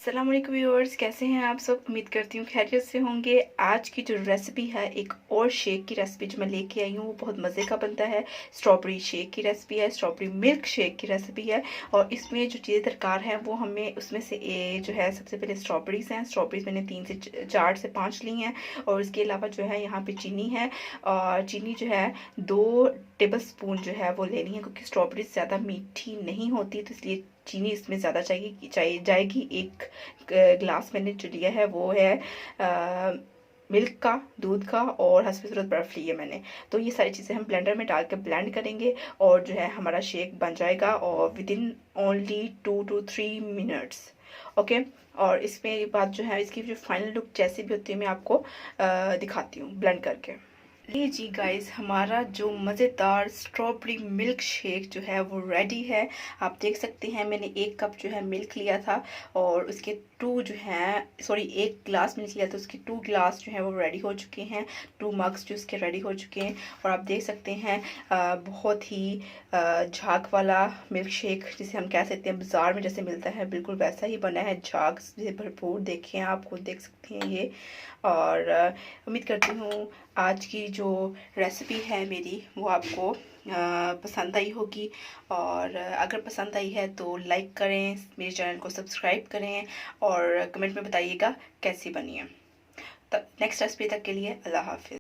अस्सलाम वालेकुम व्यूअर्स, कैसे हैं आप सब। उम्मीद करती हूँ खैरियत से होंगे। आज की जो रेसिपी है एक और शेक की रेसिपी जो मैं लेके आई हूँ वो बहुत मज़े का बनता है। स्ट्रॉबेरी शेक की रेसिपी है, स्ट्रॉबेरी मिल्क शेक की रेसिपी है। और इसमें जो चीज़ें दरकार हैं वो हमें उसमें से जो है सबसे पहले स्ट्रॉबेरीज़ हैं। स्ट्रॉबेरीज़ मैंने 3 से 4 से 5 ली हैं। और इसके अलावा जो है यहाँ पर चीनी है। और चीनी जो है 2 टेबल स्पून जो है वो लेनी है, क्योंकि स्ट्रॉबेरीज ज़्यादा मीठी नहीं होती तो इसलिए चीनी इसमें ज़्यादा चाहिए जाएगी। एक ग्लास मैंने जो लिया है वो है मिल्क का, दूध का, और हस्बी ज़रूरत बर्फ़ ली है मैंने। तो ये सारी चीज़ें हम ब्लेंडर में डाल के ब्लेंड करेंगे और जो है हमारा शेक बन जाएगा और with in only 2 to 3 minutes. Okay. और इसमें बात जो है इसकी जो फाइनल लुक जैसी भी होती है मैं आपको दिखाती हूँ ब्लेंड करके। ली जी गाइस, हमारा जो मज़ेदार स्ट्रॉबेरी मिल्क शेक जो है वो रेडी है। आप देख सकते हैं मैंने 1 कप जो है मिल्क लिया था और उसके 2 जो है, सॉरी 1 ग्लास मिल्क लिया था, उसके 2 ग्लास जो है वो रेडी हो चुके हैं। 2 मग्स जो उसके रेडी हो चुके हैं। और आप देख सकते हैं बहुत ही झाग वाला मिल्क शेक जिसे हम कह सकते हैं बाज़ार में जैसे मिलता है बिल्कुल वैसा ही बना है। झाग से भरपूर देखें, आप खुद देख सकते हैं ये। और उम्मीद करती हूँ आज की जो रेसिपी है मेरी वो आपको पसंद आई होगी। और अगर पसंद आई है तो लाइक करें, मेरे चैनल को सब्सक्राइब करें और कमेंट में बताइएगा कैसी बनी है। तो नेक्स्ट रेसिपी तक के लिए अल्लाह हाफिज़।